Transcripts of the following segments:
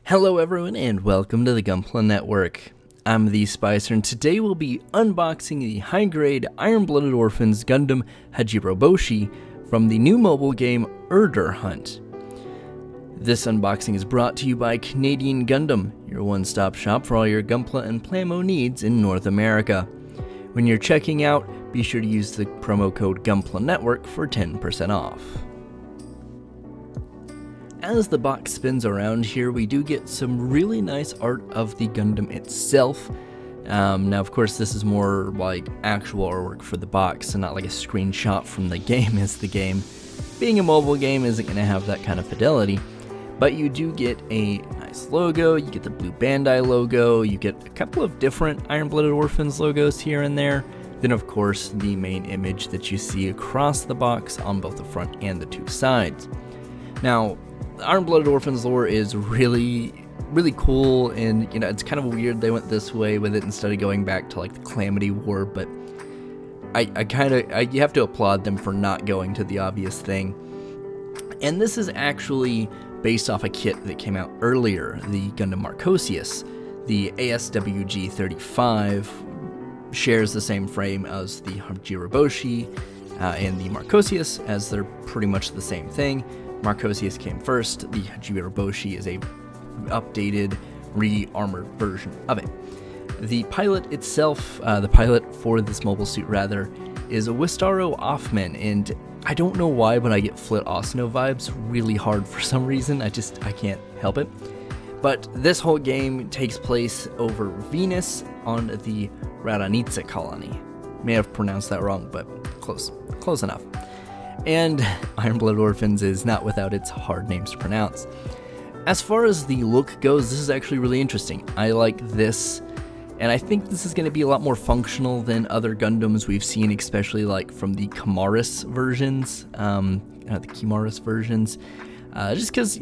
Hello everyone and welcome to the Gunpla Network. I'm the Spicer and today we'll be unboxing the high-grade Iron-Blooded Orphans Gundam Hajiroboshi from the new mobile game Urdr-Hunt. This unboxing is brought to you by Canadian Gundam, your one-stop shop for all your Gunpla and Plamo needs in North America. When you're checking out, be sure to use the promo code Gunpla Network for 10% off. As the box spins around here, we do get some really nice art of the Gundam itself. Now, of course, this is more like actual artwork for the box and not like a screenshot from the game as the game. Being a mobile game isn't going to have that kind of fidelity, but you do get a nice logo, you get the blue Bandai logo, you get a couple of different Iron-Blooded Orphans logos here and there. Then, of course, the main image that you see across the box on both the front and the two sides. Now, Iron-Blooded Orphans lore is really cool, and it's kind of weird they went this way with it instead of going back to like the Calamity War, but you have to applaud them for not going to the obvious thing. And this is actually based off a kit that came out earlier, the Gundam Marcosius. The ASW-G-35 shares the same frame as the Hajiroboshi and the Marcosius, as they're pretty much the same thing. Marcosius came first, the Hajiroboshi is a updated, re-armored version of it. The pilot itself, the pilot for this mobile suit rather, is a Wistario Afam, and I don't know why, but I get Flit Osno vibes really hard for some reason, I can't help it. But this whole game takes place over Venus on the Radonitsa colony. May have pronounced that wrong, but close enough. And Iron-Blooded Orphans is not without its hard names to pronounce. As far as the look goes, this is actually really interesting. I like this, and I think this is going to be a lot more functional than other Gundams we've seen, especially like from the Chimaris versions, just because,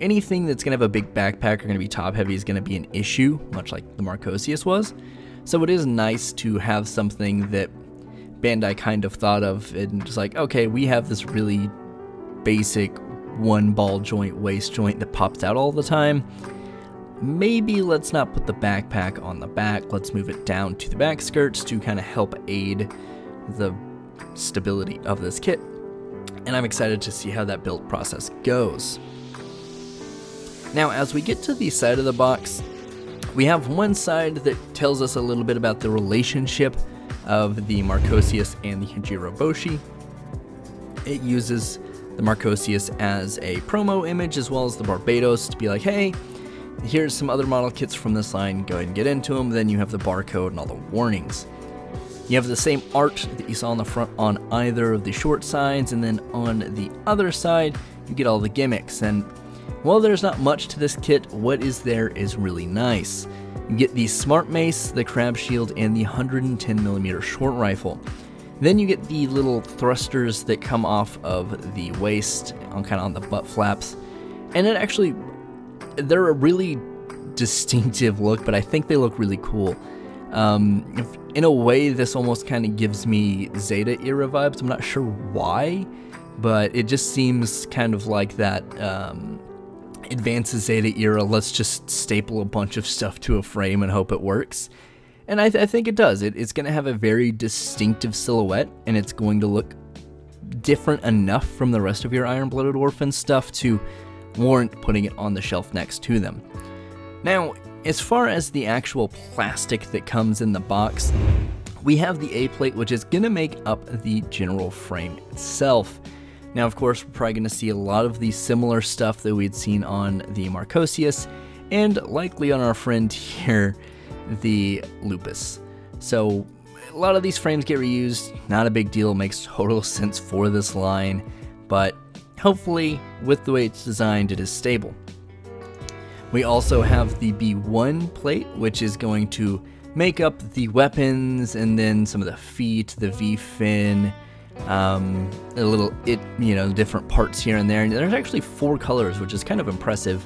anything that's going to have a big backpack or going to be top-heavy is going to be an issue, much like the Marcosius was. So it is nice to have something that Bandai kind of thought of and just like, okay, we have this really basic one ball joint waist joint that pops out all the time. Maybe let's not put the backpack on the back, let's move it down to the back skirts to kind of help aid the stability of this kit. And I'm excited to see how that build process goes. Now, as we get to the side of the box, we have one side that tells us a little bit about the relationship of the Marcosius and the Hajiroboshi. It uses the Marcosius as a promo image as well as the Barbados to be like, hey, here's some other model kits from this line, go ahead and get into them. Then you have the barcode and all the warnings. You have the same art that you saw on the front on either of the short sides, and then on the other side you get all the gimmicks. And while there's not much to this kit, what is there is really nice. You get the Smart Mace, the Crab Shield, and the 110mm short rifle. Then you get the little thrusters that come off of the waist, kind of on the butt flaps. And they're a really distinctive look, but I think they look really cool. In a way, this almost kind of gives me Zeta era vibes. I'm not sure why, but it just seems kind of like that Advances Zeta era, let's just staple a bunch of stuff to a frame and hope it works. And I think it does. It's going to have a very distinctive silhouette, and it's going to look different enough from the rest of your Iron-Blooded Orphan stuff to warrant putting it on the shelf next to them. Now, as far as the actual plastic that comes in the box, we have the A-plate, which is going to make up the general frame itself. Now, of course, we're probably going to see a lot of the similar stuff that we'd seen on the Marcosius, and likely on our friend here, the Lupus. So, a lot of these frames get reused, not a big deal, makes total sense for this line, but hopefully, with the way it's designed, it is stable. We also have the B1 plate, which is going to make up the weapons, and then some of the feet, the V-fin, different parts here and there. And there's actually 4 colors, which is kind of impressive.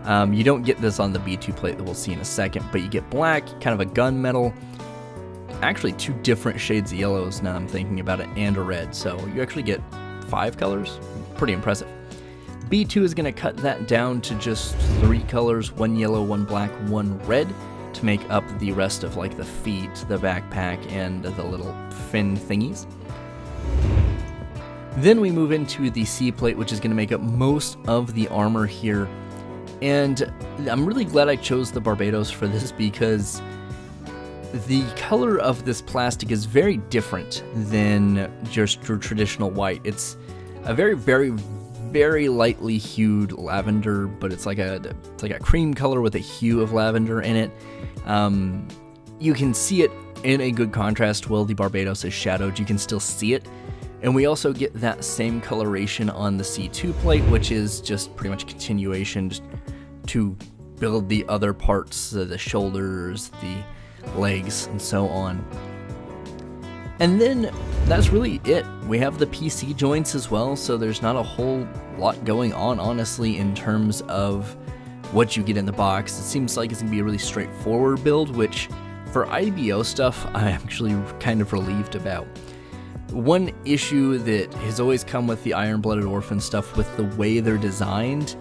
You don't get this on the B2 plate that we'll see in a second, but you get black, kind of a gunmetal, actually 2 different shades of yellows now I'm thinking about it, and a red. So you actually get 5 colors. Pretty impressive. B2 is going to cut that down to just 3 colors, 1 yellow, 1 black, 1 red, to make up the rest of like the feet, the backpack, and the little fin thingies. Then we move into the C plate, which is going to make up most of the armor here. And I'm really glad I chose the Barbados for this because the color of this plastic is very different than just your traditional white. It's a very, very, very lightly hued lavender, but it's like a cream color with a hue of lavender in it. You can see it in a good contrast while the Barbados is shadowed. You can still see it. And we also get that same coloration on the C2 plate, which is just pretty much continuation just to build the other parts, the shoulders, the legs, and so on. And then that's really it. We have the PC joints as well, so there's not a whole lot going on, honestly, in terms of what you get in the box. It seems like it's going to be a really straightforward build, which for IBO stuff, I'm actually kind of relieved about. One issue that has always come with the Iron-Blooded Orphan stuff with the way they're designed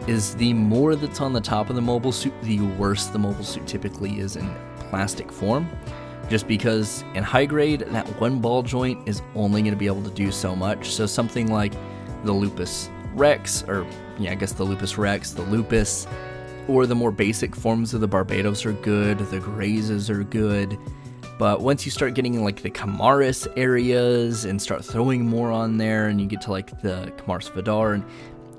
is the more that's on the top of the mobile suit, the worse the mobile suit typically is in plastic form. Just because in high grade, that one ball joint is only going to be able to do so much. So something like the Lupus Rex, or yeah, I guess the Lupus Rex, the Lupus, or the more basic forms of the Barbados are good, the Grazes are good. But once you start getting like the Kamaris areas and start throwing more on there, and you get to like the Kamaris Vidar, and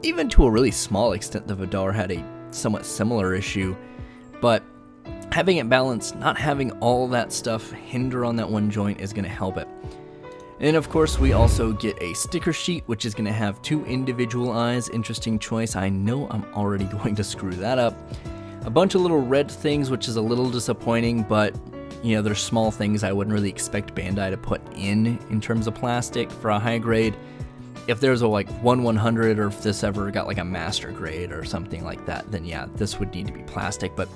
even to a really small extent the Vidar had a somewhat similar issue, but having it balanced, not having all that stuff hinder on that one joint is going to help it. And of course we also get a sticker sheet, which is going to have 2 individual eyes. Interesting choice. I know I'm already going to screw that up. A bunch of little red things, which is a little disappointing, but you know, there's small things I wouldn't really expect Bandai to put in terms of plastic for a high grade. If there's a like 1/100, or if this ever got like a master grade or something like that, then yeah, this would need to be plastic. But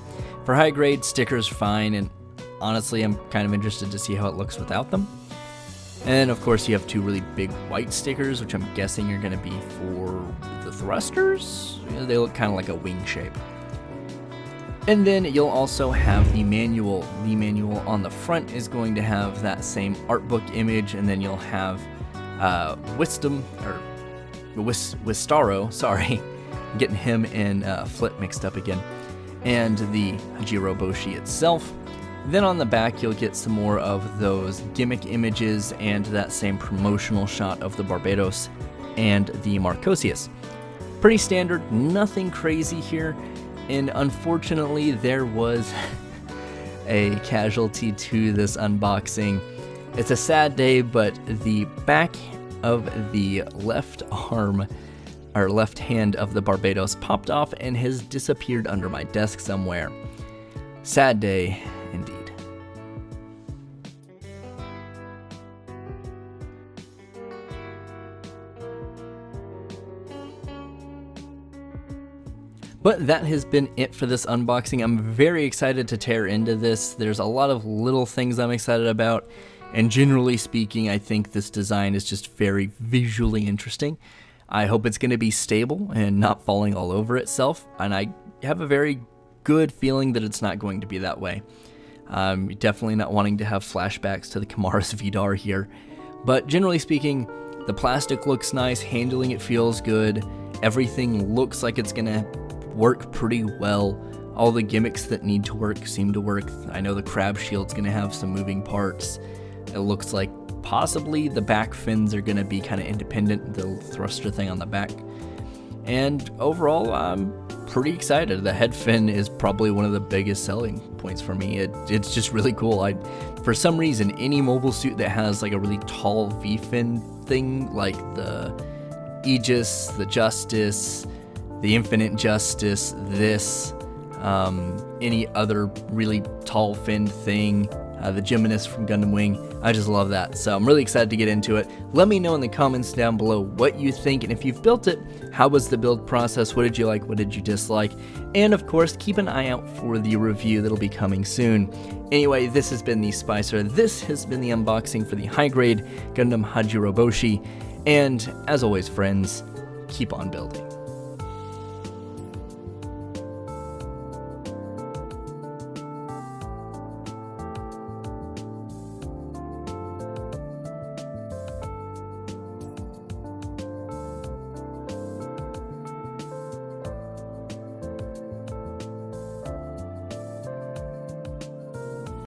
for high grade, stickers fine, and honestly, I'm kind of interested to see how it looks without them. And of course, you have 2 really big white stickers, which I'm guessing are going to be for the thrusters. They look kind of like a wing shape. And then you'll also have the manual. The manual on the front is going to have that same art book image, and then you'll have Wistario, sorry, I'm getting him and Flip mixed up again, and the Hajiroboshi itself. Then on the back you'll get some more of those gimmick images and that same promotional shot of the Barbados and the Marcosius. Pretty standard, nothing crazy here. And unfortunately, there was a casualty to this unboxing. It's a sad day, but the back of the left arm, or left hand of the Barbados popped off and has disappeared under my desk somewhere. Sad day, indeed. But that has been it for this unboxing. I'm very excited to tear into this. There's a lot of little things I'm excited about, and generally speaking, I think this design is just very visually interesting. I hope it's going to be stable and not falling all over itself, and I have a very good feeling that it's not going to be that way. I'm definitely not wanting to have flashbacks to the Kamaris Vidar here, but generally speaking, the plastic looks nice, handling it feels good, everything looks like it's going to work pretty well. All the gimmicks that need to work seem to work. I know the crab shield's going to have some moving parts. It looks like possibly the back fins are going to be kind of independent, the thruster thing on the back. And overall, I'm pretty excited. The head fin is probably one of the biggest selling points for me. It's just really cool. For some reason, any mobile suit that has like a really tall V-fin thing, like the Aegis, the Justice, the Infinite Justice, this, any other really tall fin thing, the Geminus from Gundam Wing, I just love that. So I'm really excited to get into it. Let me know in the comments down below what you think, and if you've built it, how was the build process? What did you like? What did you dislike? And of course, keep an eye out for the review that'll be coming soon. Anyway, this has been the Spicer. This has been the unboxing for the high-grade Gundam Hajiroboshi. And as always, friends, keep on building.